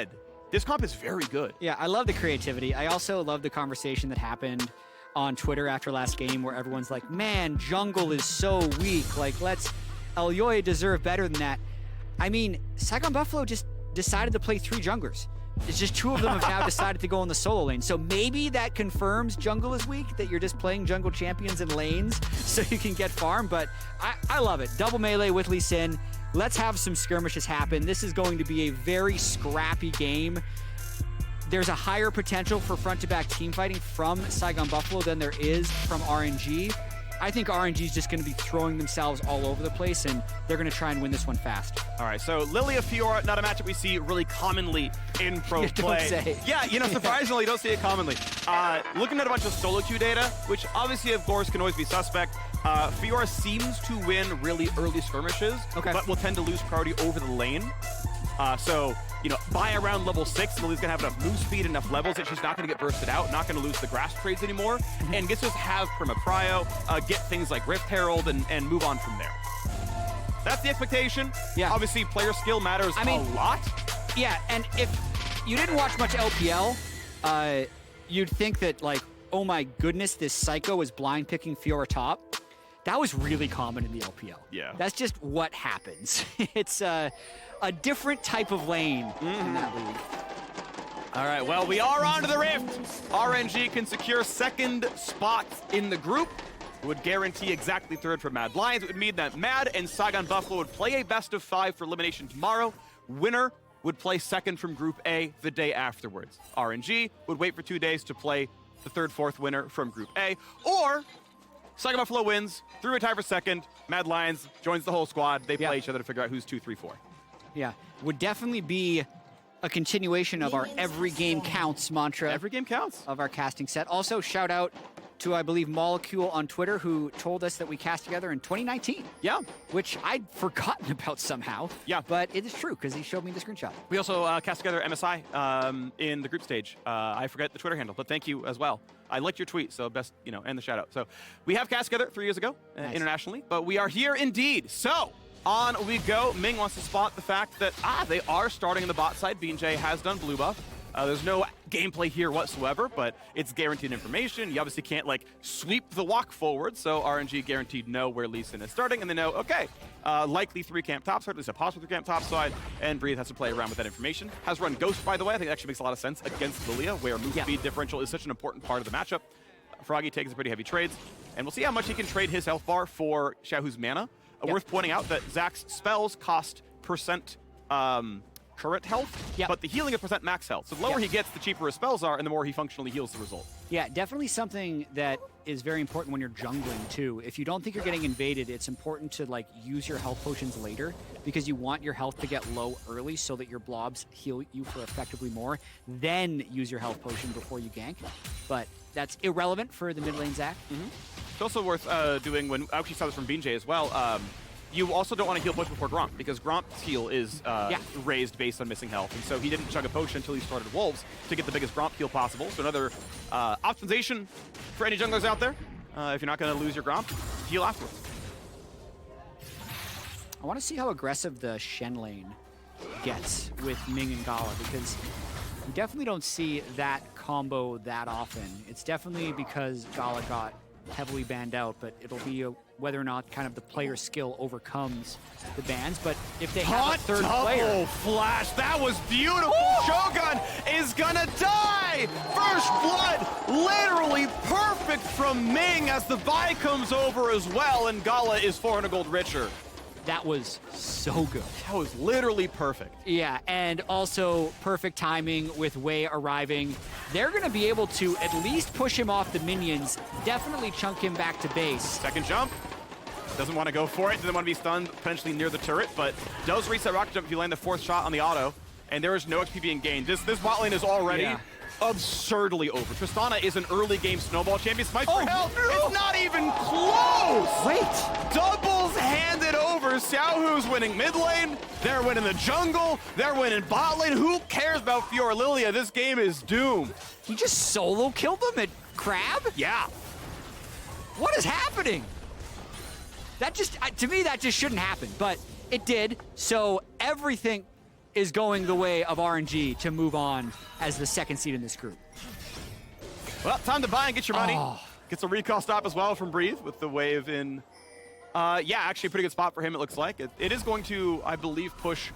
said, this comp is very good. Yeah, I love the creativity. I also love the conversation that happened on Twitter after last game where everyone's like, man, jungle is so weak. Like, Elyoy deserve better than that. I mean, Saigon Buffalo just decided to play 3 junglers. It's just 2 of them have now decided to go in the solo lane. So maybe that confirms jungle is weak, that you're just playing jungle champions in lanes so you can get farm. But I love it. Double melee with Lee Sin. Let's have some skirmishes happen. This is going to be a very scrappy game. There's a higher potential for front-to-back team fighting from Saigon Buffalo than there is from RNG. I think RNG is just going to be throwing themselves all over the place, and they're going to try and win this one fast. All right, so Lillia Fiora, not a matchup we see really commonly in pro play. Don't say. Yeah, you know, surprisingly, you don't see it commonly. Looking at a bunch of solo queue data, which obviously, of course, can always be suspect. Fiora seems to win really early skirmishes, but will tend to lose priority over the lane. So, you know, by around level 6, Lillia's gonna have enough move speed, enough levels that she's not gonna get bursted out, not gonna lose the grass trades anymore, and gets to just have Perma-Prio, get things like Rift Herald, and move on from there. That's the expectation. Yeah. Obviously, player skill matters a lot. Yeah, and if you didn't watch much LPL, you'd think that, like, oh my goodness, this Psycho is blind picking Fiora top. That was really common in the LPL. Yeah. That's just what happens. It's a different type of lane in that league. All right, well, we are on to the Rift. RNG can secure 2nd spot in the group. It would guarantee exactly 3rd for Mad Lions. It would mean that Mad and Saigon Buffalo would play a best of 5 for elimination tomorrow. Winner would play 2nd from Group A the day afterwards. RNG would wait for 2 days to play the 3rd, 4th winner from Group A. Or Saigon Buffalo wins, through a tie for 2nd. Mad Lions joins the whole squad. They play each other to figure out who's 2, 3, 4. Yeah, would definitely be a continuation of our every game counts mantra. Every game counts. Of our casting set. Also, shout out to, I believe, Molecule on Twitter, who told us that we cast together in 2019. Yeah. Which I'd forgotten about somehow. Yeah. But it is true, because he showed me the screenshot. We also cast together MSI in the group stage. I forget the Twitter handle, but thank you as well. I liked your tweet, so best, you know, and the shout out. So we have cast together 3 years ago internationally, but we are here indeed. So on we go. Ming wants to spot the fact that, they are starting in the bot side. BeanJ has done blue buff. There's no gameplay here whatsoever, but it's guaranteed information. You obviously can't, like, sweep the walk forward, so RNG guaranteed know where Lee Sin is starting, and they know, okay, likely 3 camp top side, at least a possible 3 camp top side, and Breathe has to play around with that information. Has run Ghost, by the way. I think that actually makes a lot of sense against Lillia, where move speed differential is such an important part of the matchup. Froggy takes pretty heavy trades, and we'll see how much he can trade his health bar for Xiaohu's mana. Worth pointing out that Zach's spells cost percent current health, but the healing of percent max health. So the lower he gets, the cheaper his spells are, and the more he functionally heals the result. Yeah, definitely something that is very important when you're jungling too. If you don't think you're getting invaded, it's important to, like, use your health potions later, because you want your health to get low early so that your blobs heal you for effectively more. Then use your health potion before you gank. But that's irrelevant for the mid lane Zach. It's also worth doing when, I actually saw this from BeanJ as well, you also don't want to heal push before Gromp, because Gromp's heal is raised based on missing health, and so he didn't chug a potion until he started Wolves to get the biggest Gromp heal possible. So another optimization for any junglers out there. If you're not going to lose your Gromp, heal afterwards. I want to see how aggressive the Shen lane gets with Ming and Gala, because you definitely don't see that combo that often. It's definitely because Gala got heavily banned out, but it'll be whether or not kind of the player skill overcomes the bans. But if they have a third player... flash, that was beautiful! Shogun is gonna die! First blood, literally perfect from Ming as the buy comes over as well, and Gala is 400 gold richer. That was so good. That was literally perfect. Yeah, and also perfect timing with Wei arriving. They're going to be able to at least push him off the minions, definitely chunk him back to base. Second jump. Doesn't want to go for it, doesn't want to be stunned potentially near the turret, but does reset rocket jump if you land the 4th shot on the auto, and there is no XP being gained. This bot lane is already absurdly over. Tristana is an early game snowball champion. Smite for health. No. It's not even close. Wait. Doubles handed over. Xiaohu's winning mid lane. They're winning the jungle. They're winning bot lane. Who cares about Fiora Lillia? This game is doomed. He just solo killed them at Crab? Yeah. What is happening? That just, to me, that just shouldn't happen, but it did. So everything, is going the way of RNG to move on as the second seed in this group. Well, time to buy and get your money. Oh. Gets a recall stop as well from Breathe with the wave in. Yeah, actually a pretty good spot for him, it looks like. It is going to, I believe, push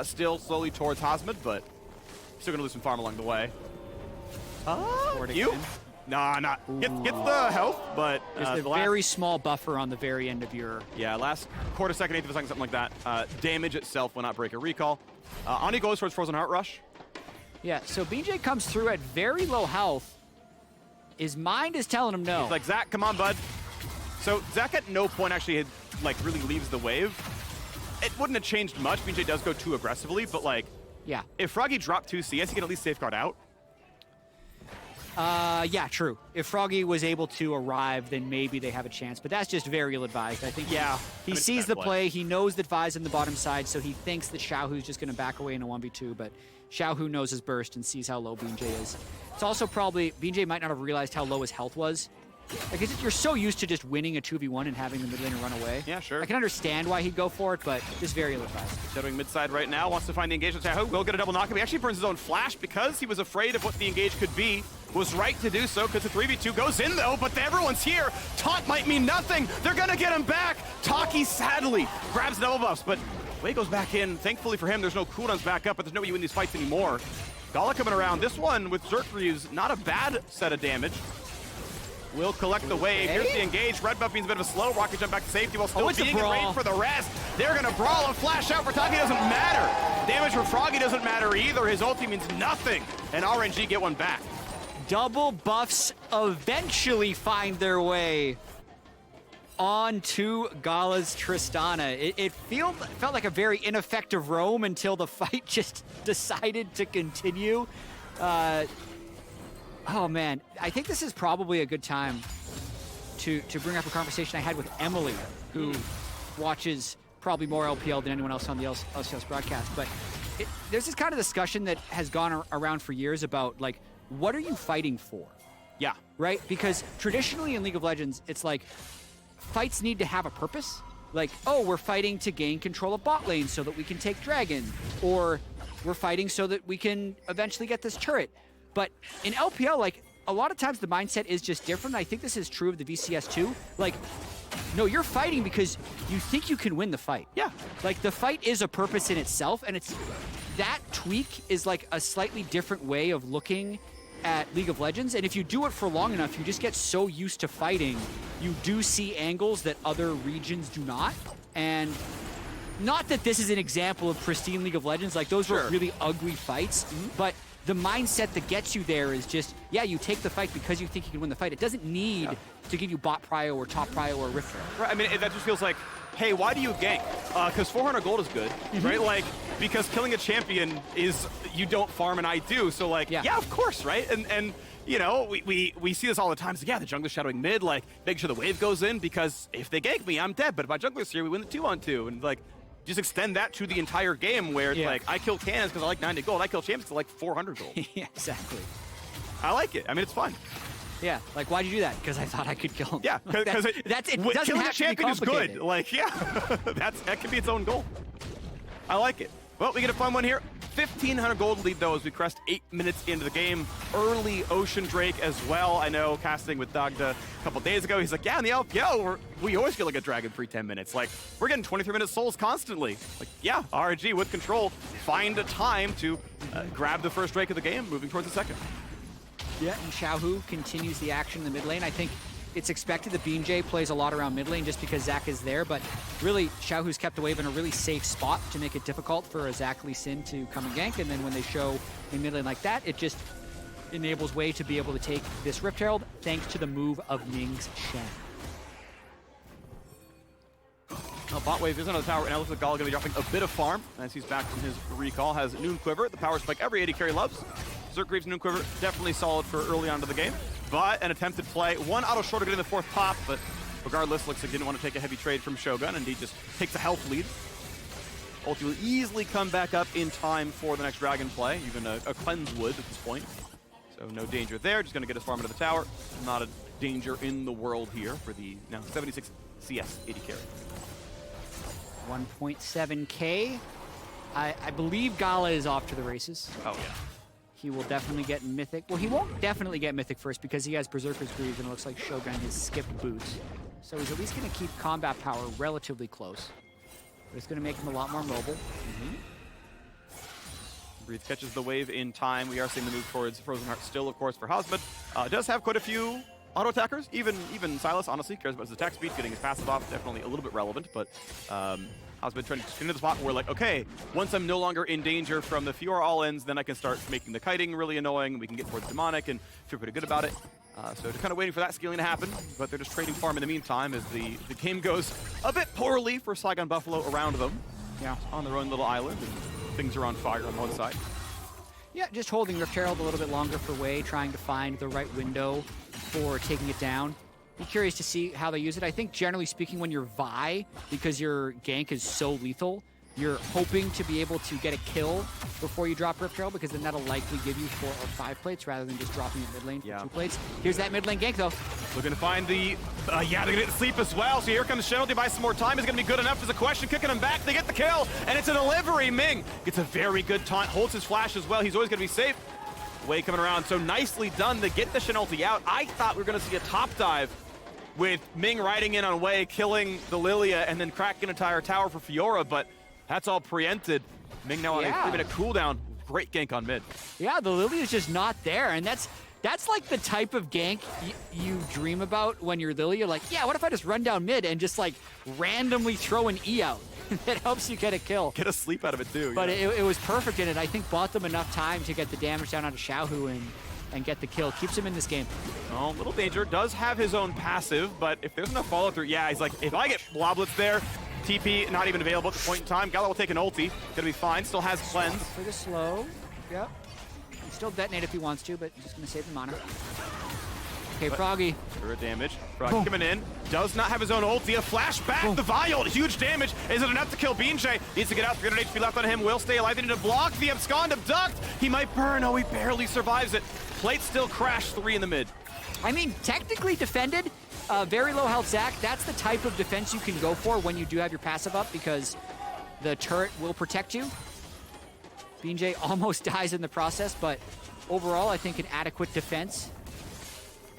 still slowly towards Hasmed, but still going to lose some farm along the way. You? Nah, not. Get the health, but there's a very small buffer on the very end of your... Yeah, last quarter second, eighth of a second, something like that. Damage itself will not break a recall. Ani goes towards Frozen Heart Rush. Yeah, so BeanJ comes through at very low health. His mind is telling him no. He's like, Zach, come on, bud. So Zach at no point actually really leaves the wave. It wouldn't have changed much. BeanJ does go too aggressively, but like, yeah, if Froggy dropped 2 CS, he can at least safeguard out. Yeah, true. If Froggy was able to arrive, then maybe they have a chance, but that's just very ill-advised. I think he sees the play. He knows that Vi's in the bottom side, so he thinks that Xiaohu's just going to back away in a 1v2, but Xiaohu knows his burst and sees how low BeanJ is. It's also probably, BeanJ might not have realized how low his health was. Like, you're so used to just winning a 2v1 and having the mid laner run away. Yeah, sure. I can understand why he'd go for it, but just very ill-advised. Shadowing mid side right now, wants to find the engage with Xiaohu. Will get a double knock. He actually burns his own flash because he was afraid of what the engage could be. Was right to do so because the 3v2 goes in though, but everyone's here. Taunt might mean nothing. They're gonna get him back. Taki sadly grabs double buffs, but Wei goes back in. Thankfully for him, there's no cooldowns back up, but there's no way you win these fights anymore. Gala coming around. This one with Zerkryu's not a bad set of damage. Will collect the wave. Here's the engage. Red buff means a bit of a slow rocket jump back to safety while still being in range for the rest. They're going to brawl and flash out for Taki. Doesn't matter. Damage for Froggy doesn't matter either. His ulti means nothing. And RNG get one back. Double buffs eventually find their way onto Gala's Tristana. It felt like a very ineffective roam until the fight just decided to continue. Oh man, I think this is probably a good time to bring up a conversation I had with Emily, who watches probably more LPL than anyone else on the LCS broadcast. But there's this kind of discussion that has gone around for years about, like, what are you fighting for? Yeah. Right? Because traditionally in League of Legends, it's like fights need to have a purpose. Like, oh, we're fighting to gain control of bot lane so that we can take Dragon. Or we're fighting so that we can eventually get this turret. But in LPL, like, a lot of times the mindset is just different. I think this is true of the VCS too. Like, no, you're fighting because you think you can win the fight. Yeah. Like, the fight is a purpose in itself, and that tweak is like a slightly different way of looking at League of Legends. And if you do it for long enough, you just get so used to fighting, you do see angles that other regions do not. And not that this is an example of pristine League of Legends, like those were really ugly fights, but the mindset that gets you there is just, yeah, you take the fight because you think you can win the fight. It doesn't need to give you bot prio or top prio or rift. Right, I mean, that just feels like, hey, why do you gank? Because 400 gold is good, right? Like, because killing a champion is, you don't farm and I do. So like, yeah of course, right? And you know, we see this all the time. So yeah, the jungler's shadowing mid, like, make sure the wave goes in because if they gank me, I'm dead. But if my jungler's here, we win the 2-on-2. And like, just extend that to the entire game where it's like, I kill cannons because I like 90 gold. I kill champions because I like 400 gold. Yeah, exactly. I like it. I mean, it's fun. Yeah, like, why'd you do that? Because I thought I could kill him. Yeah, because it doesn't killing a champion is good. Like, yeah, that can be its own goal. I like it. Well, we get a fun one here. 1,500 gold lead, though, as we crest 8 minutes into the game. Early Ocean Drake as well. I know, casting with Dagda a couple days ago, he's like, yeah, in the LPL, we always get like a dragon free 10 minutes. Like, we're getting 23-minute souls constantly. Like, yeah, RNG with control. Find a time to grab the first Drake of the game, moving towards the second. Yeah, and Xiaohu continues the action in the mid lane. I think it's expected that BeanJ plays a lot around mid lane just because Zach is there, but really, Xiaohu's kept Wave in a really safe spot to make it difficult for a Zach Lee Sin to come and gank, and then when they show a mid lane like that, it just enables Wei to be able to take this Rift Herald thanks to the move of Ming's Shen. Now, bot wave is on the tower, and it looks like Gala going to be dropping a bit of farm as he's back from his recall. Has Noon Quiver, the power spike every AD carry loves. Zerkryu's Noon Quiver, definitely solid for early on to the game. But an attempted play. One auto short to get in the fourth pop, but regardless, looks like didn't want to take a heavy trade from Shogun. Indeed, just takes a health lead. Ulti will easily come back up in time for the next dragon play. Even a cleanse would at this point. So no danger there. Just going to get his farm into the tower. Not a danger in the world here for the now 76 CS AD carry. 1.7k. I believe Gala is off to the races. Oh, yeah. He will definitely get Mythic. Well, he won't definitely get Mythic first because he has Berserker's Breathe, and it looks like Shogun has skipped boots. So he's at least going to keep combat power relatively close. But it's going to make him a lot more mobile. Breathe catches the wave in time. We are seeing the move towards Frozen Heart still, of course, for Hasmed. Does have quite a few auto attackers. Even Sylas, honestly, cares about his attack speed. Getting his passive off, definitely a little bit relevant. But Hasmed trying to get into the spot where, like, okay, once I'm no longer in danger from the Fiora all-ins, then I can start making the kiting really annoying. We can get towards Demonic and feel pretty good about it. So they're kind of waiting for that scaling to happen, but they're just trading farm in the meantime as the game goes a bit poorly for Saigon Buffalo around them. Yeah. On their own little island, and things are on fire on one side. Yeah, just holding Rift Herald a little bit longer for Wei, trying to find the right window for taking it down. Be curious to see how they use it. I think generally speaking, when you're Vi, because your gank is so lethal, you're hoping to be able to get a kill before you drop Rift Herald, because then that'll likely give you 4 or 5 plates rather than just dropping it mid lane for 2 plates. Here's that mid lane gank though. Looking to find the, yeah, they're gonna get sleep as well. So here comes Shen, they buy some more time. Is it gonna be good enough? There's a question, kicking him back. They get the kill, and it's a delivery. Ming gets a very good taunt, holds his flash as well. He's always gonna be safe. Wei coming around, so nicely done to get the Shen ulti out. I thought we were gonna see a top dive with Ming riding in on Wei, killing the Lillia, and then cracking an entire tower for Fiora, but that's all preempted. Ming now on a 3-minute cooldown. Great gank on mid. Yeah, the Lillia is just not there, and that's like the type of gank you dream about when you're Lillia. Like, yeah, what if I just run down mid and just like randomly throw an E out? That helps you get a kill. Get a sleep out of it too. But it was perfect in it. I think bought them enough time to get the damage down onto Xiaohu and get the kill. Keeps him in this game. Oh, little danger. Does have his own passive, but if there's enough follow through, yeah, he's like, if I get Bloblets there, TP not even available at the point in time. Gala will take an ulti. Gonna be fine. Still has cleanse. For the slow. Yep. Can still detonate if he wants to, but just gonna save the mana. Okay, Froggy. For damage. Froggy coming in. Does not have his own ulti. A flash back. The Vial. Huge damage. Is it enough to kill BeanJ? Needs to get out. 300 HP left on him. Will stay alive. They need to block the abscond abduct. He might burn. Oh, he barely survives it. Plate still crash 3 in the mid. I mean, technically defended. Very low health Zac. That's the type of defense you can go for when you do have your passive up, because the turret will protect you. BeanJ almost dies in the process, but overall, I think an adequate defense.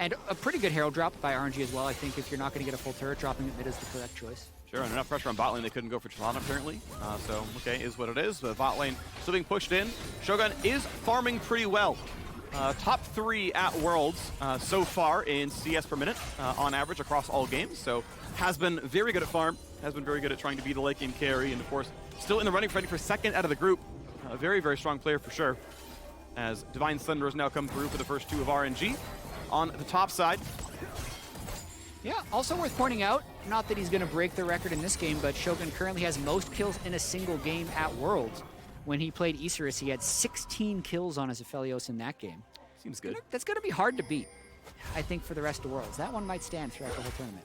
And a pretty good Herald drop by RNG as well. I think if you're not going to get a full turret, dropping it mid is the correct choice. Sure, and enough pressure on bot lane, they couldn't go for Tristana apparently. So, okay, is what it is. But bot lane still being pushed in. Shogun is farming pretty well. Top 3 at Worlds so far in CS per minute on average across all games. So has been very good at farm, has been very good at trying to be the late game carry, and of course still in the running for second out of the group. A very, very strong player for sure. As Divine Thunder has now come through for the first 2 of RNG on the top side. Yeah, also worth pointing out, not that he's going to break the record in this game, but Shogun currently has most kills in a single game at Worlds. When he played Isurus, he had 16 kills on his Aphelios in that game. Seems good. That's going to be hard to beat, I think, for the rest of Worlds. That one might stand throughout the whole tournament.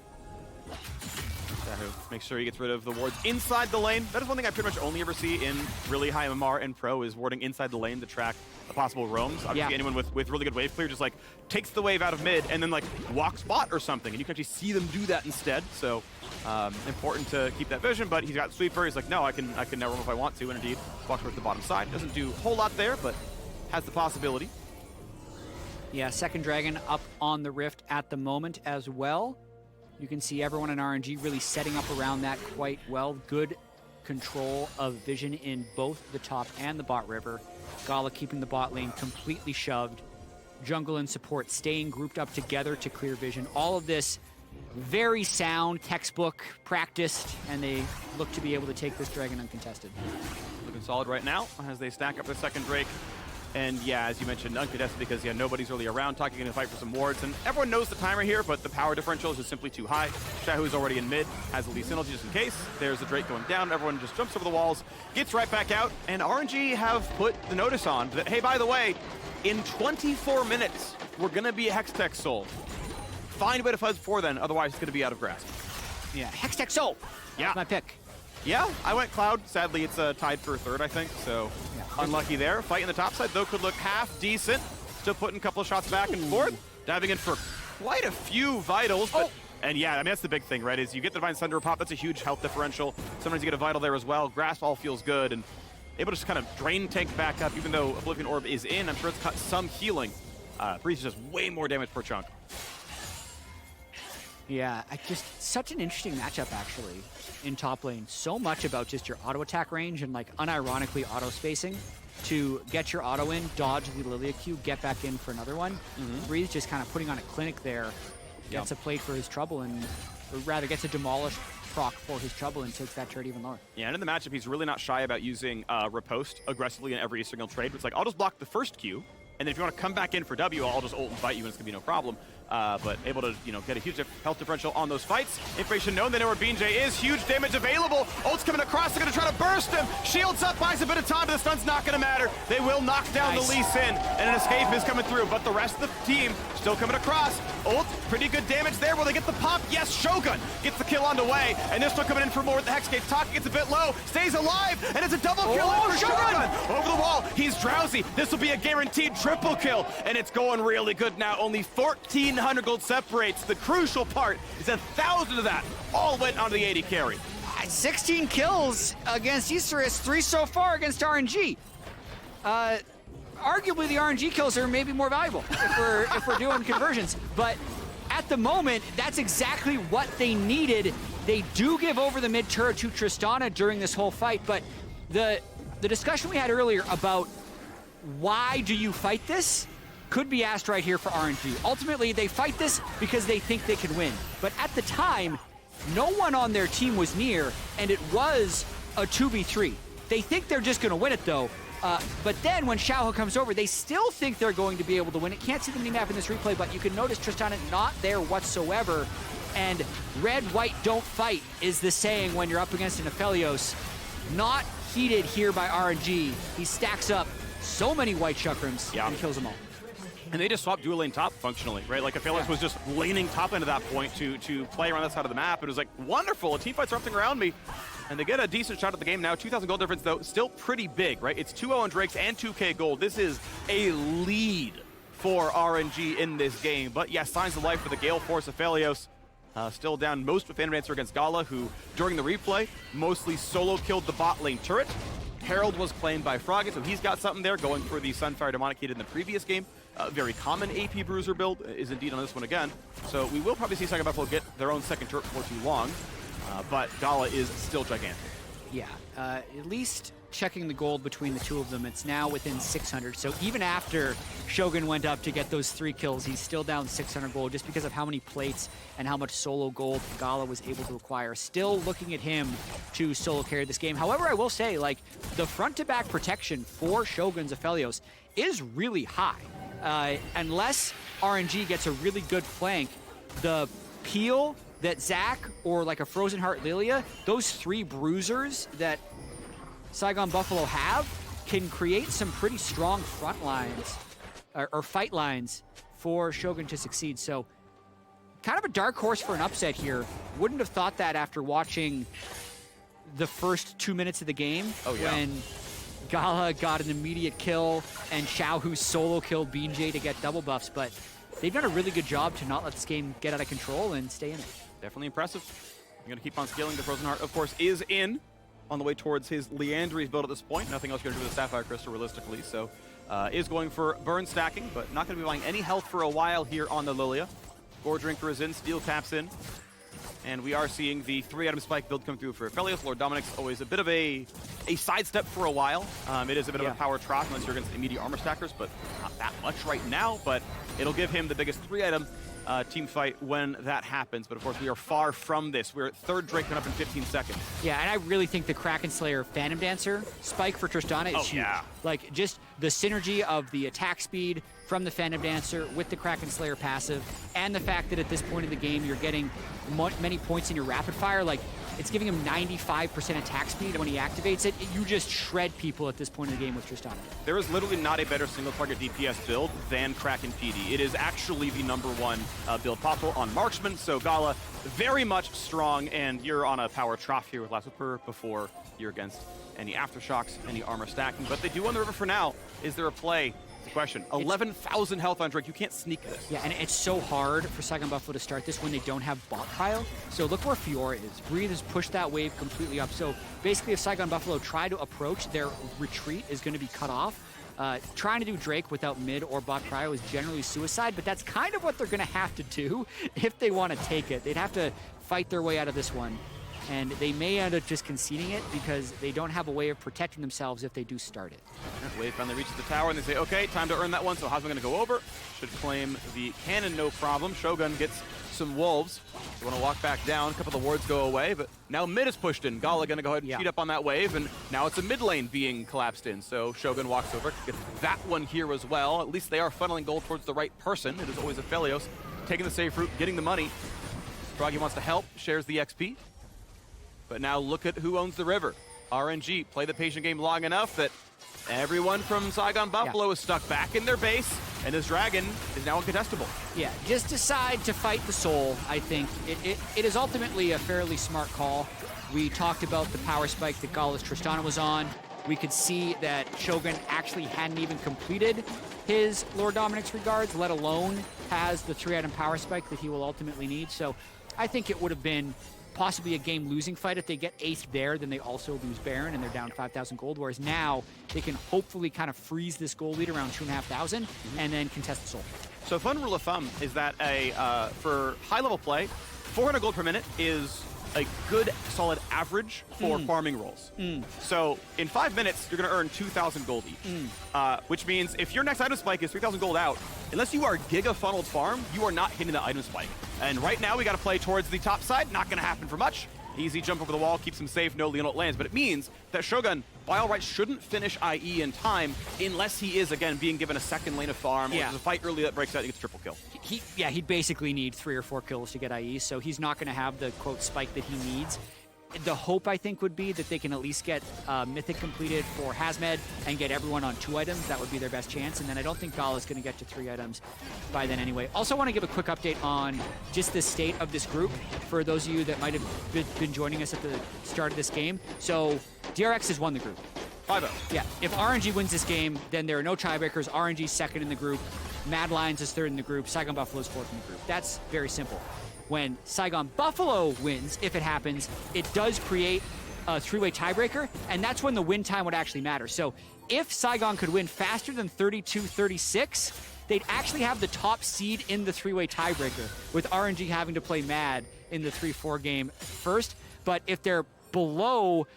Make sure he gets rid of the wards inside the lane. That is one thing I pretty much only ever see in really high MMR and Pro, is warding inside the lane to track the possible roams. Obviously, anyone with really good wave clear just like takes the wave out of mid and then like walks bot or something, and you can actually see them do that instead. So important to keep that vision. But he's got sweeper. He's like, no, I can now roam if I want to, and indeed walks towards the bottom side. Doesn't do a whole lot there, but has the possibility. Yeah, second dragon up on the rift at the moment as well. You can see everyone in RNG really setting up around that quite well. Good control of vision in both the top and the bot river. Gala keeping the bot lane completely shoved. Jungle and support staying grouped up together to clear vision. All of this very sound, textbook, practiced, and they look to be able to take this dragon uncontested. Looking solid right now as they stack up their second Drake. And yeah, as you mentioned, uncontested because, yeah, nobody's really around. Taki going to fight for some wards. And everyone knows the timer here, but the power differential is just simply too high. Xiaohu's already in mid, has the lead synergy just in case. There's the Drake going down. Everyone just jumps over the walls, gets right back out. And RNG have put the notice on that, hey, by the way, in 24 minutes, we're going to be a Hextech Soul. Find a way to fuzz before then, otherwise it's going to be out of grasp. Yeah, Hextech Soul. Yeah. That's my pick. Yeah, I went Cloud. Sadly, it's tied for third, I think, so unlucky there. Fighting the top side, though, could look half decent. Still putting a couple of shots back and forth. Diving in for quite a few vitals. But, and yeah, I mean, that's the big thing, right, is you get the Divine Thunder pop. That's a huge health differential. Sometimes you get a vital there as well. Grasp all feels good. And able to just kind of drain tank back up, even though Oblivion Orb is in. I'm sure it's got some healing. Breathe does way more damage per chunk. Yeah, such an interesting matchup, actually, in top lane. So much about just your auto attack range and, like, unironically auto spacing to get your auto in, dodge the Lillia Q, get back in for another one. Breathe just kind of putting on a clinic there, gets a plate for his trouble, and or rather gets a demolish proc for his trouble and takes that turret even lower. Yeah, and in the matchup, he's really not shy about using riposte aggressively in every single trade. It's like, I'll just block the first Q, and then if you want to come back in for W, I'll just ult and fight you, and it's going to be no problem. But able to, get a huge health differential on those fights. Information known, they know where BeanJ is. Huge damage available. Ult's coming across. They're going to try to burst him. Shields up, buys a bit of time, but the stun's not going to matter. They will knock down the Lee Sin, and an escape is coming through. But the rest of the team still coming across. Ult, pretty good damage there. Will they get the pop? Yes, Shogun gets the kill on the way. And they're still coming in for more with the Hexcade. Taki gets a bit low, stays alive, and it's a double kill for Shogun. Over the wall, he's drowsy. This will be a guaranteed triple kill, and it's going really good now. Only 1,400 gold separates. The crucial part is 1,000 of that all went onto the AD carry. 16 kills against Esports, 3 so far against RNG. Arguably, the RNG kills are maybe more valuable if we're doing conversions. But at the moment, that's exactly what they needed. They do give over the mid turret to Tristana during this whole fight, but the discussion we had earlier about why do you fight this could be asked right here for RNG. Ultimately, they fight this because they think they can win. But at the time, no one on their team was near, and it was a 2v3. They think they're just going to win it, though. But then when Xiaohu comes over, they still think they're going to be able to win it. Can't see the mini-map in this replay, but you can notice Tristana not there whatsoever. And red, white, don't fight is the saying when you're up against an Aphelios. Not heated here by RNG. He stacks up so many white chakrams and kills them all. And they just swapped dual lane top functionally, right? Like Aphelios was just laning top into that point to play around that side of the map. It was like, wonderful, a team fight's erupting around me. And they get a decent shot at the game now. 2,000 gold difference, though, still pretty big, right? It's 2-0 on Drakes and 2K gold. This is a lead for RNG in this game. But yeah, signs of life for the Gale Force. Aphelios still down most with Phantom Dancer against Gala, who, during the replay, mostly solo killed the bot lane turret. Herald was claimed by Froggy, so he's got something there, going for the Sunfire Demonic Kid in the previous game. Very common AP Bruiser build is indeed on this one again. So we will probably see Saigon Buffalo get their own second turret before too long. But Gala is still gigantic. Yeah, at least checking the gold between the two of them, it's now within 600. So even after Shogun went up to get those 3 kills, he's still down 600 gold just because of how many plates and how much solo gold Gala was able to acquire. Still looking at him to solo carry this game. However, I will say, like, the front-to-back protection for Shogun's Aphelios is really high. Unless RNG gets a really good flank, the peel that Zach or like a Frozen Heart Lillia, those 3 bruisers that Saigon Buffalo have can create some pretty strong front lines or fight lines for Shogun to succeed. So kind of a dark horse for an upset here. Wouldn't have thought that after watching the first 2 minutes of the game when Gala got an immediate kill and Xiaohu solo killed BeanJ to get double buffs, but they've done a really good job to not let this game get out of control and stay in it. Definitely impressive. I'm going to keep on scaling. The Frozen Heart, of course, is in on the way towards his Leandry's build at this point. Nothing else going to do with the Sapphire Crystal realistically, so is going for burn stacking, but not going to be buying any health for a while here on the Lillia. Gore Drinker is in, Steel Cap's in, and we are seeing the 3-item spike build come through for Aphelios. Lord Dominic's always a bit of a sidestep for a while. It is a bit of a power trough unless you're against immediate armor stackers, but not that much right now, but it'll give him the biggest 3-item team fight when that happens. But of course, we are far from this. We're at 3rd Drake coming up in 15 seconds. Yeah, and I really think the Kraken Slayer Phantom Dancer spike for Tristana is huge. Like, just the synergy of the attack speed from the Phantom Dancer with the Kraken Slayer passive, and the fact that at this point in the game, you're getting many points in your rapid fire. Like, it's giving him 95% attack speed, and when he activates it, you just shred people at this point in the game with Tristana. There is literally not a better single target DPS build than Kraken PD. It is actually the #1 build possible on Marksman, so Gala very much strong, and you're on a power trough here with Last Whipper before you're against any aftershocks, any armor stacking. But they do on the river for now. Is there a play the question. 11,000 health on Drake. You can't sneak this. Yeah, and it's so hard for Saigon Buffalo to start this when they don't have bot pile. So look where Fiora is. Breathe has pushed that wave completely up. So basically, if Saigon Buffalo try to approach, their retreat is going to be cut off. Trying to do Drake without mid or bot cryo is generally suicide, but that's kind of what they're going to have to do if they want to take it. They'd have to fight their way out of this one. And they may end up just conceding it because they don't have a way of protecting themselves if they do start it. Wave finally reaches the tower and they say, okay, time to earn that one. So Hasmed going to go over. Should claim the cannon, no problem. Shogun gets some wolves. They want to walk back down. A couple of the wards go away, but now mid is pushed in. Gala going to go ahead and cheat up on that wave, and now it's a mid lane being collapsed in. So Shogun walks over, gets that one here as well. At least they are funneling gold towards the right person. It is always Aphelios taking the safe route, getting the money. Froggy wants to help, shares the XP. But now look at who owns the river. RNG play the patient game long enough that everyone from Saigon Buffalo is stuck back in their base, and this dragon is now uncontestable. Yeah, just decide to fight the soul, I think. It is ultimately a fairly smart call. We talked about the power spike that Gala's Tristana was on. We could see that Shogun actually hadn't even completed his Lord Dominic's regards, let alone has the 3-item power spike that he will ultimately need. So I think it would have been possibly a game-losing fight. If they get aced there, then they also lose Baron, and they're down 5,000 gold, whereas now they can hopefully kind of freeze this gold lead around 2,500 and then contest the soul. So a fun rule of thumb is that for high-level play, 400 gold per minute is a good, solid average for farming rolls. So in 5 minutes, you're going to earn 2,000 gold each, which means if your next item spike is 3,000 gold out, unless you are giga-funneled farm, you are not hitting the item spike. And right now, we got to play towards the top side. Not going to happen for much. Easy jump over the wall, keeps him safe, no Leona lands. But it means that Shogun, by all rights, shouldn't finish IE in time unless he is, again, being given a second lane of farm. Or there's a fight early that breaks out and gets triple kill. He'd basically need 3 or 4 kills to get IE, so he's not going to have the, quote, spike that he needs. The hope, I think, would be that they can at least get Mythic completed for Hasmed and get everyone on 2 items. That would be their best chance. And then I don't think Gala is going to get to 3 items by then anyway. Also want to give a quick update on just the state of this group for those of you that might have been joining us at the start of this game. So DRX has won the group. 5-0. Yeah, if RNG wins this game, then there are no tiebreakers. RNG's second in the group. Mad Lions is third in the group. Saigon Buffalo is fourth in the group. That's very simple. When Saigon Buffalo wins, if it happens, it does create a 3-way tiebreaker, and that's when the win time would actually matter. So if Saigon could win faster than 32-36, they'd actually have the top seed in the 3-way tiebreaker, with RNG having to play Mad in the 3-4 game first. But if they're below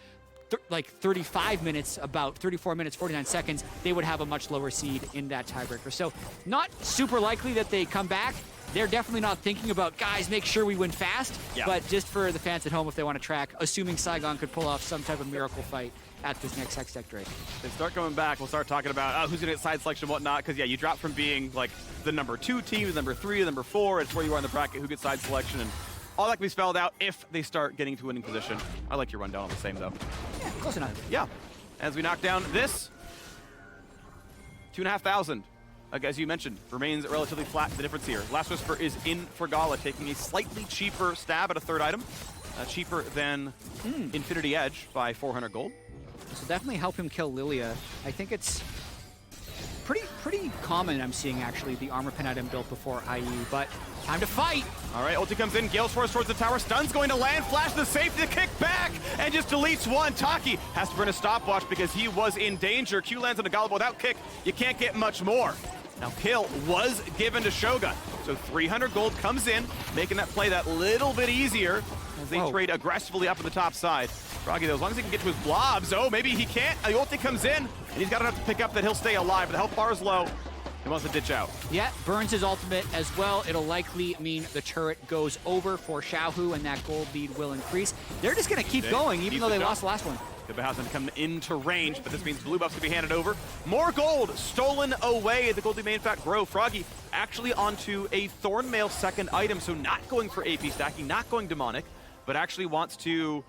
like 35 minutes, about 34 minutes, 49 seconds, they would have a much lower seed in that tiebreaker. So not super likely that they come back. They're definitely not thinking about, guys, make sure we win fast. But just for the fans at home, if they want to track, assuming Saigon could pull off some type of miracle fight at this next Hextech Drake. They start coming back, we'll start talking about who's going to get side selection and whatnot, because, you drop from being, like, the number 2 team, the number 3, the number 4, it's where you are in the bracket, who gets side selection, and all that can be spelled out if they start getting to winning position. I like your rundown on the same, though. Yeah, close enough. Yeah. As we knock down this, 2,500. As you mentioned, remains relatively flat. The difference here. Last Whisper is in for Gala, taking a slightly cheaper stab at a 3rd item. Cheaper than Infinity Edge by 400 gold. This will definitely help him kill Lillia. I think it's pretty common, I'm seeing, actually, the armor pen item built before IE, but time to fight! All right, ulti comes in, Gale's Force towards the tower, stun's going to land, flash the safety to kick back, and just deletes one. Taki has to burn a stopwatch because he was in danger. Q lands on the Gala, without kick, you can't get much more. Now, kill was given to Shogun, so 300 gold comes in, making that play that little bit easier as they trade aggressively up on the top side. Froggy, though, as long as he can get to his blobs, maybe he can't. The ulti comes in, and he's got enough to pick up that he'll stay alive, but the health bar is low. He wants to ditch out. Yeah, burns his ultimate as well. It'll likely mean the turret goes over for Xiaohu, and that gold lead will increase. They're just going to keep going, even though they lost the last one. SGB Hasmed come into range, but this means blue buffs to be handed over. More gold stolen away. The gold lead may in fact grow. Froggy actually onto a Thornmail 2nd item, so not going for AP stacking, not going demonic, but actually wants to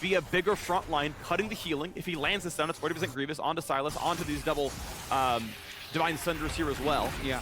be a bigger front line, cutting the healing. If he lands this down, it's 40% Grievous onto Sylas, onto these double Divine Sunders here as well. Yeah.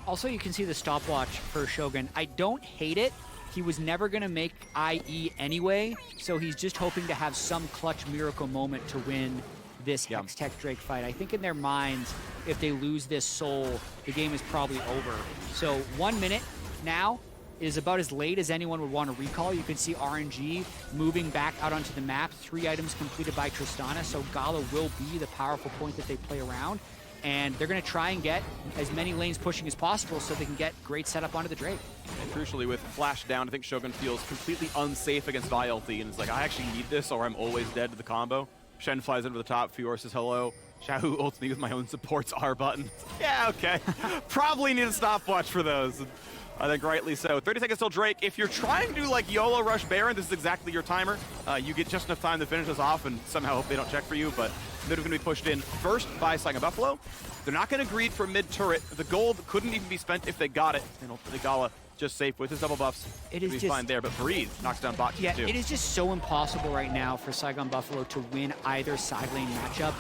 Also, you can see the stopwatch for Shogun. I don't hate it. He was never going to make IE anyway, so he's just hoping to have some clutch miracle moment to win this Hextech Drake fight. I think in their minds, if they lose this soul, the game is probably over. So 1 minute now is about as late as anyone would want to recall. You can see RNG moving back out onto the map. 3 items completed by Tristana, so Gala will be the powerful point that they play around. And they're going to try and get as many lanes pushing as possible so they can get great setup onto the Drake. And crucially, with Flash down, I think Shogun feels completely unsafe against Vi ulti, and it's like, I actually need this or I'm always dead to the combo. Shen flies into the top, Fiora says hello. Xiaohu ults me with my own supports R button. Yeah, okay. Probably need a stopwatch for those. I think rightly so. 30 seconds till Drake. If you're trying to like YOLO rush Baron, this is exactly your timer. You get just enough time to finish this off and somehow hope they don't check for you, but mid is going to be pushed in first by Saigon Buffalo. They're not going to greed for mid turret. The gold couldn't even be spent if they got it. And ultimately Gala just safe with his double buffs. It is just fine there, but Breathe knocks down bot yeah, too. It is just so impossible right now for Saigon Buffalo to win either side lane matchup.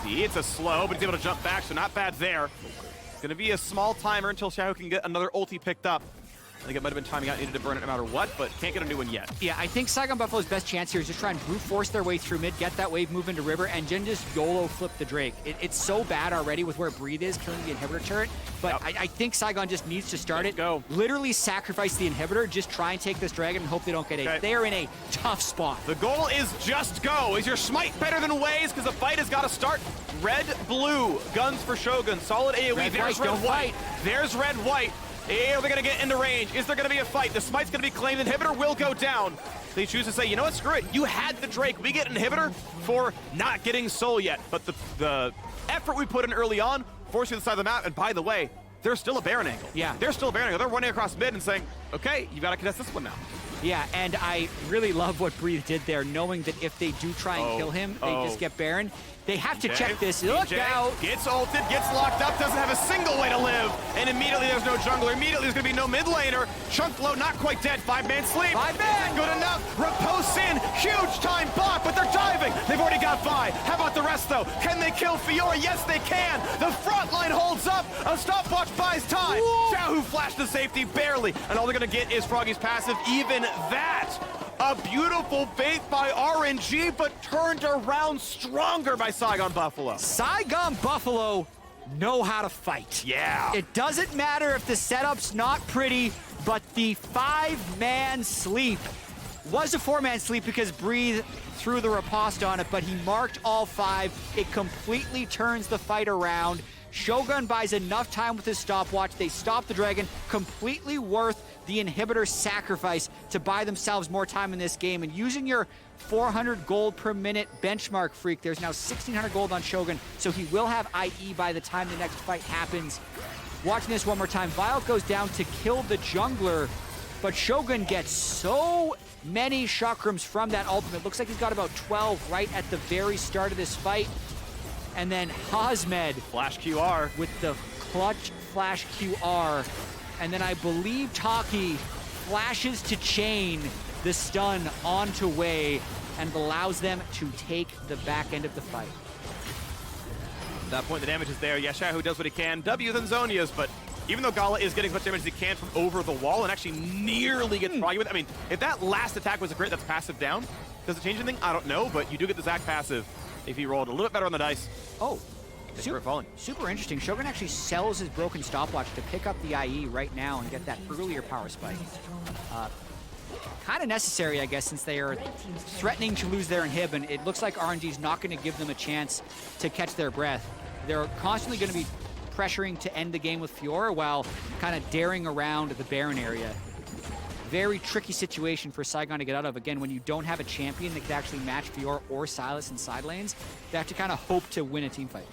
It's a slow, but he's able to jump back, so not bad there. It's going to be a small timer until Xiaohu can get another ulti picked up. I think it might have been timing out, needed to burn it no matter what, but can't get a new one yet. Yeah, I think Saigon Buffalo's best chance here is just try and brute force their way through mid, get that wave, move into river, and then just YOLO flip the Drake. It's so bad already with where Breathe is, killing the inhibitor turret, but yep. I think Saigon just needs to start Go. Literally sacrifice the inhibitor, just try and take this dragon and hope they don't get it. They are in a tough spot. The goal is just go. Is your smite better than Wei's? Because the fight has got to start. Red, blue, guns for Shogun, solid AoE. There's red, white. There's red, white. Are they going to get into range? Is there going to be a fight? The smite's going to be claimed. Inhibitor will go down. They choose to say, you know what, screw it. You had the Drake. We get an inhibitor for not getting soul yet. But the effort we put in early on forced you to the side of the map. And by the way, there's still a Baron angle. Yeah. There's still a Baron angle. They're running across mid and saying, okay, you got to contest this one now. Yeah, and I really love what Breathe did there, knowing that if they do try and kill him, they just get Baron. They have to check this. Look out! Gets ulted, gets locked up, doesn't have a single way to live, and immediately there's no jungler. Immediately there's going to be no mid laner. Chunklow not quite dead. 5-man sleep. 5-man! Good enough. Riposte in. Huge time block, but they're diving. They've already got Vi. How about the rest, though? Can they kill Fiora? Yes, they can. The front line holds up. A stopwatch buys time. Xiaohu flashed to safety barely, and all they're going to get is Froggy's passive. Even that. A beautiful bait by RNG, but turned around stronger by Saigon Buffalo. Saigon Buffalo know how to fight. Yeah. It doesn't matter if the setup's not pretty, but the 5-man sleep was a 4-man sleep because Breathe threw the riposte on it, but he marked all 5. It completely turns the fight around. Shogun buys enough time with his stopwatch. They stop the dragon, completely worth the inhibitor sacrifice to buy themselves more time in this game. And using your 400 gold per minute benchmark, Freak, there's now 1,600 gold on Shogun, so he will have IE by the time the next fight happens. Watching this one more time, Vile goes down to kill the jungler, but Shogun gets so many chakrams from that ultimate. Looks like he's got about 12 right at the very start of this fight. And then Hasmed Flash QR with the clutch flash QR. And then I believe Taki flashes to chain the stun onto Wei and allows them to take the back end of the fight. At that point, the damage is there. Xiaohu does what he can. W than Zonia's, but even though Gala is getting as much damage as he can from over the wall and actually nearly gets Froggy with it. I mean, if that last attack was a crit that's passive down, does it change anything? I don't know, but you do get the Zac passive if he rolled a little bit better on the dice. Oh. Super interesting. Shogun actually sells his broken stopwatch to pick up the IE right now and get that earlier power spike. Kind of necessary, I guess, since they are threatening to lose their inhib, and it looks like RNG's not going to give them a chance to catch their breath. They're constantly going to be pressuring to end the game with Fiora while kind of daring around the Baron area. Very tricky situation for Saigon to get out of. Again, when you don't have a champion that could actually match Fiora or Sylas in side lanes, they have to kind of hope to win a team fight.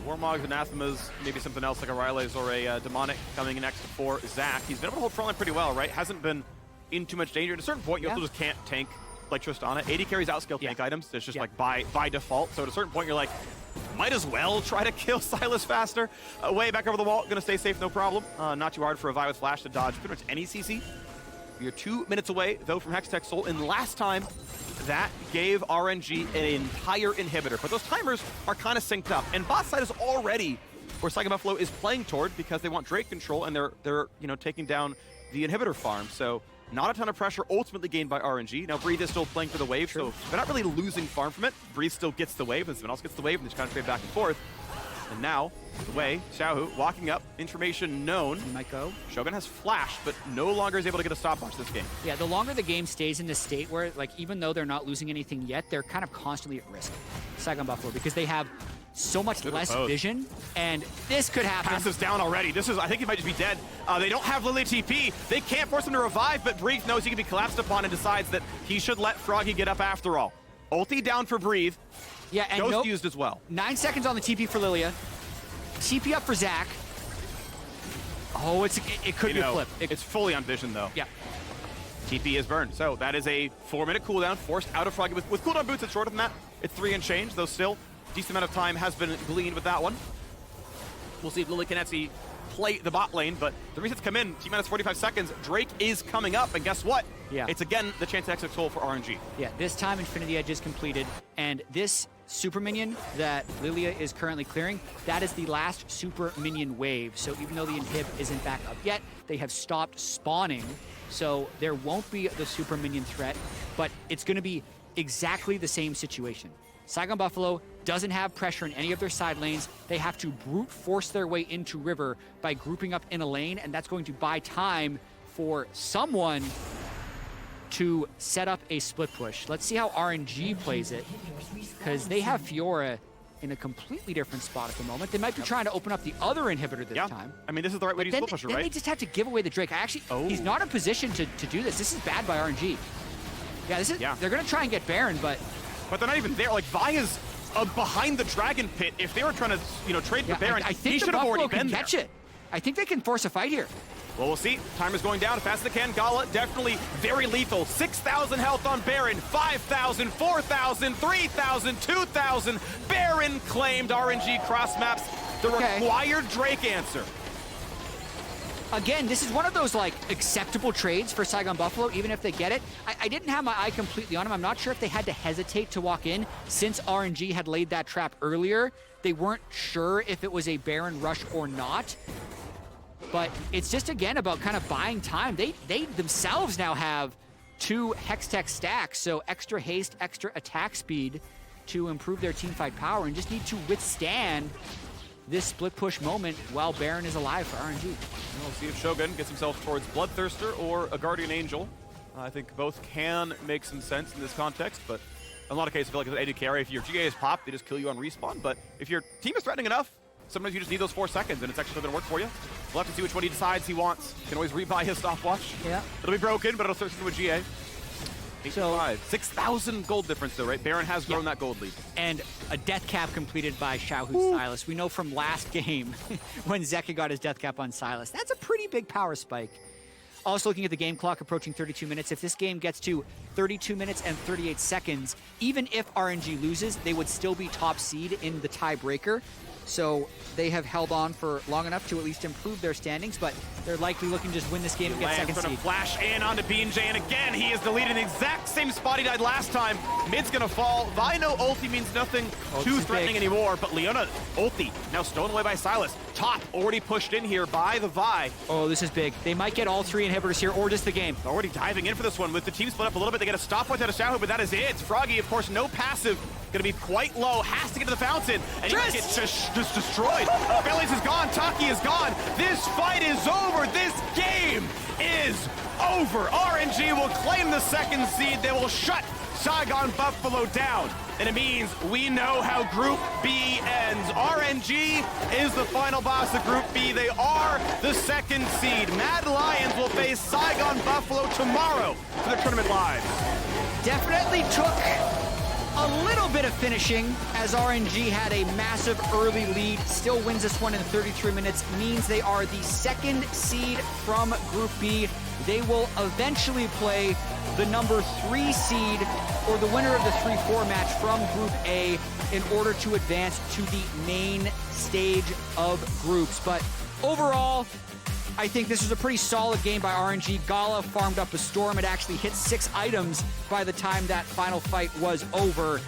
Warmogs, Anathemas, maybe something else like a Ryle's or a Demonic coming in next for Zac. He's been able to hold frontline pretty well, right? Hasn't been in too much danger. At a certain point, you also just can't tank like Tristana. AD carries outscale tank items. It's just like by default. So at a certain point, you're like, might as well try to kill Sylas faster. Way back over the wall, gonna stay safe, no problem. Not too hard for a Vi with Flash to dodge pretty much any CC. We are 2 minutes away, though, from Hextech Soul, and last time, that gave RNG an entire inhibitor. But those timers are kind of synced up, and bot side is already where Saigon Buffalo is playing toward because they want Drake control, and they're taking down the inhibitor farm. So Not a ton of pressure ultimately gained by RNG. Now Breathe is still playing for the wave, so they're not really losing farm from it. Breathe still gets the wave, and someone else gets the wave, and they just kind of trade back and forth. And now, Wei, Xiaohu, walking up, information known. He might go. Shogun has flash, but no longer is able to get a stopwatch this game. Yeah, the longer the game stays in this state where, like, even though they're not losing anything yet, they're kind of constantly at risk, Saigon Buffalo, because they have so much less vision, and this could happen. Passive's down already. This is, I think he might just be dead. They don't have Lillia TP. They can't force him to revive, but Breathe knows he can be collapsed upon and decides that he should let Froggy get up after all. Ulti down for Breathe. Yeah, and Ghost used as well. 9 seconds on the TP for Lillia. TP up for Zach. Oh, it could be a flip. It's fully on vision, though. Yeah. TP is burned. So that is a 4-minute cooldown, forced out of Froggy. With cooldown boots, it's shorter than that. It's 3 and change, though still decent amount of time has been gleaned with that one. We'll see if Lillia can actually play the bot lane, but the resets come in, T-minus 45 seconds. Drake is coming up, and guess what? Yeah. It's again the chance to exit soul for RNG. Yeah, this time Infinity Edge is completed, and this super minion that Lillia is currently clearing, that is the last super minion wave. So even though the inhib isn't back up yet, they have stopped spawning, so there won't be the super minion threat, but it's going to be exactly the same situation. Saigon Buffalo doesn't have pressure in any of their side lanes. They have to brute force their way into River by grouping up in a lane, and that's going to buy time for someone to set up a split push. Let's see how RNG plays it, because they have Fiora in a completely different spot at the moment. They might be trying to open up the other inhibitor this time. I mean, this is the right way to use split pusher, right? Then they just have to give away the Drake. He's not in position to do this. This is bad by RNG. Yeah, this is. They're going to try and get Baron, but they're not even there. Like, Vi is behind the Dragon Pit. If they were trying to, trade for Baron, I think he should have already been there. Catch it. I think they can force a fight here. Well, we'll see. Timer's going down as fast as they can. Gala, definitely very lethal. 6,000 health on Baron. 5,000, 4,000, 3,000, 2,000. Baron claimed. RNG cross maps the required Drake answer. Again, this is one of those, like, acceptable trades for Saigon Buffalo, even if they get it. I didn't have my eye completely on him. I'm not sure if they had to hesitate to walk in since RNG had laid that trap earlier. They weren't sure if it was a Baron rush or not. But it's just, again, about kind of buying time. They themselves now have 2 Hextech stacks, so extra haste, extra attack speed to improve their teamfight power, and just need to withstand this split push moment while Baron is alive for RNG. We'll see if Shogun gets himself towards Bloodthirster or a Guardian Angel. I think both can make some sense in this context, but in a lot of cases, I feel like as an AD carry, if your GA is popped, they just kill you on respawn. But if your team is threatening enough, sometimes you just need those 4 seconds, and it's actually going to work for you. We'll have to see which one he decides he wants. You can always rebuy his stopwatch. Yeah. It'll be broken, but it'll search into a GA. 8-5. 6,000 gold difference, though, right? Baron has grown that gold lead. And a death cap completed by Xiaohu Sylas. We know from last game when Zeka got his death cap on Sylas. That's a pretty big power spike. Also looking at the game clock approaching 32 minutes. If this game gets to 32 minutes and 38 seconds, even if RNG loses, they would still be top seed in the tiebreaker. So they have held on for long enough to at least improve their standings, but they're likely looking to just win this game and get second seed. Flash in onto BeanJ, and again, he is deleted in the exact same spot he died last time. Mid's gonna fall. Vi no ulti means nothing too threatening anymore, but Leona ulti now stolen away by Sylas. Top already pushed in here by the Vi. Oh, this is big. They might get all 3 inhibitors here, or just the game. Already diving in for this one with the team split up a little bit. They get a stopwatch out of Xiaohu, but that is it. Froggy, of course, no passive. Gonna be quite low, has to get to the fountain, and he gets just destroyed. Aphelios is gone, Taki is gone. This fight is over. This game is over. RNG will claim the second seed. They will shut Saigon Buffalo down. And it means we know how Group B ends. RNG is the final boss of Group B. They are the second seed. Mad Lions will face Saigon Buffalo tomorrow for the tournament live. Definitely took a little bit of finishing as RNG had a massive early lead, still wins this one in 33 minutes, means they are the second seed from Group B. They will eventually play the number 3 seed or the winner of the 3-4 match from Group A in order to advance to the main stage of groups. But overall, I think this was a pretty solid game by RNG. Gala farmed up a storm. It actually hit 6 items by the time that final fight was over.